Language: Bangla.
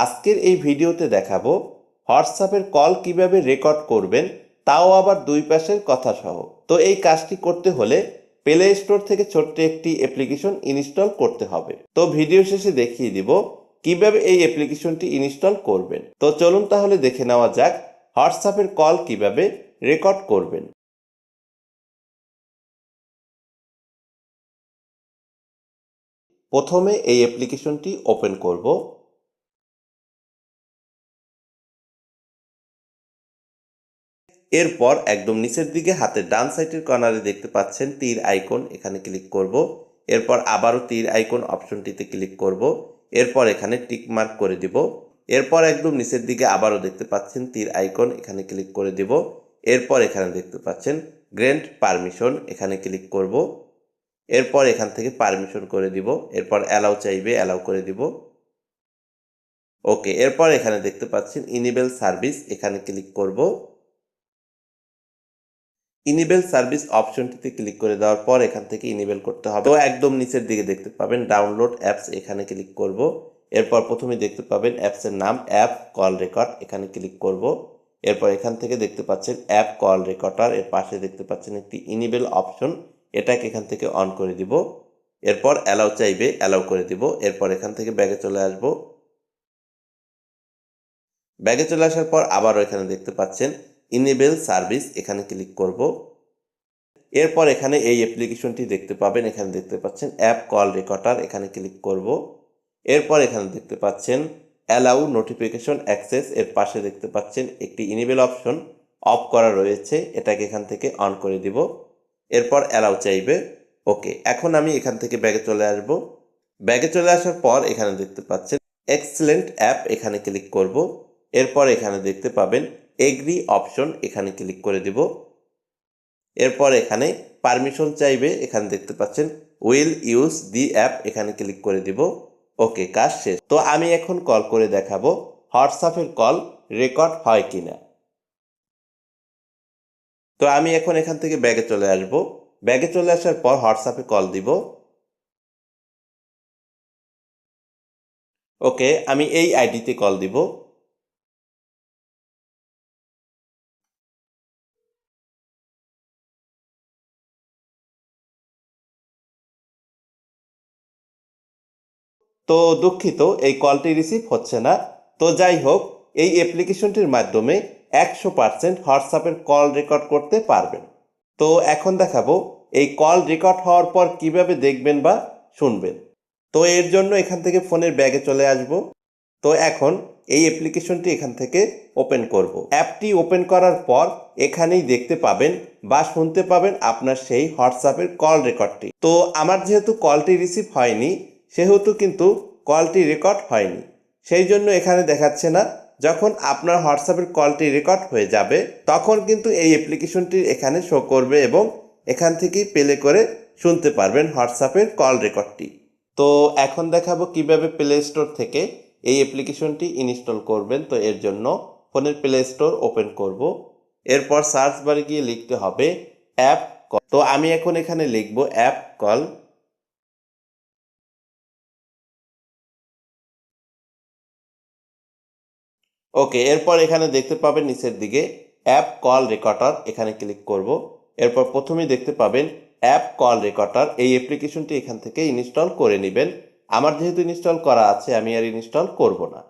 আজকের এই ভিডিওতে দেখাবো হোয়াটসঅ্যাপের কল কিভাবে রেকর্ড করবেন, তাও আবার দুই পাশের কথা সহ। তো এই কাজটি করতে হলে প্লে স্টোর থেকে ছোট্ট একটি অ্যাপ্লিকেশন ইনস্টল করতে হবে। তো ভিডিও শেষে দেখিয়ে দিব কিভাবে এই অ্যাপ্লিকেশনটি ইনস্টল করবেন। তো চলুন তাহলে দেখে নেওয়া যাক হোয়াটসঅ্যাপের কল কিভাবে রেকর্ড করবেন। প্রথমে এই অ্যাপ্লিকেশনটি ওপেন করব। এরপর একদম নিচের দিকে হাতের ডান সাইডের কর্নারে দেখতে পাচ্ছেন তীর আইকন, এখানে ক্লিক করব। এরপর আবারও তীর আইকন অপশনটিতে ক্লিক করব। এরপর এখানে টিক মার্ক করে দিব। এরপর একদম নিচের দিকে আবারও দেখতে পাচ্ছেন তীর আইকন, এখানে ক্লিক করে দিব। এরপর এখানে দেখতে পাচ্ছেন গ্র্যান্ট পারমিশন, এখানে ক্লিক করব। এরপর এখান থেকে পারমিশন করে দিব। এরপর অ্যালাউ চাইবে, অ্যালাউ করে দিব। ওকে, এরপর এখানে দেখতে পাচ্ছেন ইনেবল সার্ভিস, এখানে ক্লিক করব। ইনেবল সার্ভিস অপশনটিতে ক্লিক করে দেওয়ার পর এখান থেকে ইনেবল করতে হবে। তো একদম নিচের দিকে দেখতে পাবেন ডাউনলোড অ্যাপস, এখানে ক্লিক করব। এরপর প্রথমে দেখতে পাবেন অ্যাপসের নাম অ্যাপ কল রেকর্ড, এখানে ক্লিক করব। এরপর এখান থেকে দেখতে পাচ্ছেন অ্যাপ কল রেকর্ডার, এর পাশে দেখতে পাচ্ছেন একটি ইনেবল অপশন, এটাকে এখান থেকে অন করে দিব। এরপর অ্যালাউ চাইবে, অ্যালাউ করে দিব। এরপর এখান থেকে ব্যাগে চলে আসব। ব্যাগে চলে আসার পর আবারও এখানে দেখতে পাচ্ছেন ইনেবল সার্ভিস, এখানে ক্লিক করব। এরপর এখানে এই অ্যাপ্লিকেশনটি দেখতে পাবেন, এখানে দেখতে পাচ্ছেন অ্যাপ কল রেকর্ডার, এখানে ক্লিক করব। এরপর এখানে দেখতে পাচ্ছেন অ্যালাউ নোটিফিকেশন অ্যাক্সেস, এর পাশে দেখতে পাচ্ছেন একটি ইনেবল অপশন অফ করা রয়েছে, এটাকে এখান থেকে অন করে দিব। এরপর অ্যালাউ চাইবে। ওকে, এখন আমি এখান থেকে ব্যাগে চলে আসব। ব্যাগে চলে আসার পর এখানে দেখতে পাচ্ছেন এক্সেলেন্ট অ্যাপ, এখানে ক্লিক করব। এরপর এখানে দেখতে পাবেন এগ্রি অপশন, এখানে ক্লিক করে দিব। এরপর এখানে পারমিশন চাইবে, এখানে দেখতে পাচ্ছেন উইল ইউজ দি অ্যাপ, এখানে ক্লিক করে দিব। ওকে, কাজ শেষ। তো আমি এখন কল করে দেখাবো হোয়াটসঅ্যাপের কল রেকর্ড হয় কিনা। তো আমি এখন এখান থেকে ব্যাগে চলে আসব। ব্যাগে চলে আসার পর হোয়াটসঅ্যাপে কল দিব। ওকে, আমি এই আইডিতে কল দিব। তো দুঃখিত, এই কলটি রিসিভ হচ্ছে না। তো যাই হোক, এই অ্যাপ্লিকেশনটির মাধ্যমে 100% হোয়াটসঅ্যাপের কল রেকর্ড করতে পারবেন। তো এখন দেখাবো এই কল রেকর্ড হওয়ার পর কিভাবে দেখবেন বা শুনবেন। তো এর জন্য এখান থেকে ফোনের ব্যাগে চলে আসব। তো এখন এই অ্যাপ্লিকেশনটি এখান থেকে ওপেন করব। অ্যাপটি ওপেন করার পর এখানেই দেখতে পাবেন বা শুনতে পাবেন আপনার সেই হোয়াটসঅ্যাপের কল রেকর্ডটি। তো আমার যেহেতু কলটি রিসিভ হয়নি, সেহেতু কিন্তু কলটি রেকর্ড হয়নি, সেই জন্য এখানে দেখাচ্ছে না। যখন আপনার হোয়াটসঅ্যাপের কলটি রেকর্ড হয়ে যাবে তখন কিন্তু এই অ্যাপ্লিকেশনটি এখানে শো করবে এবং এখান থেকেই প্লে করে শুনতে পারবেন হোয়াটসঅ্যাপের কল রেকর্ডটি। তো এখন দেখাবো কিভাবে প্লে স্টোর থেকে এই অ্যাপ্লিকেশনটি ইনস্টল করবেন। তো এর জন্য ফোনের প্লে স্টোর ওপেন করব। এরপর সার্চ বারে গিয়ে লিখতে হবে অ্যাপ কল। তো আমি এখন এখানে লিখব অ্যাপ কল। ওকে, এরপর এখানে দেখতে পাবেন নিচের দিকে অ্যাপ কল রেকর্ডার, এখানে ক্লিক করব। এরপর প্রথমেই দেখতে পাবেন অ্যাপ কল রেকর্ডার, এই অ্যাপ্লিকেশনটি এখান থেকে ইনস্টল করে নেবেন। আমার যেহেতু ইনস্টল করা আছে, আমি আর ইনস্টল করব না।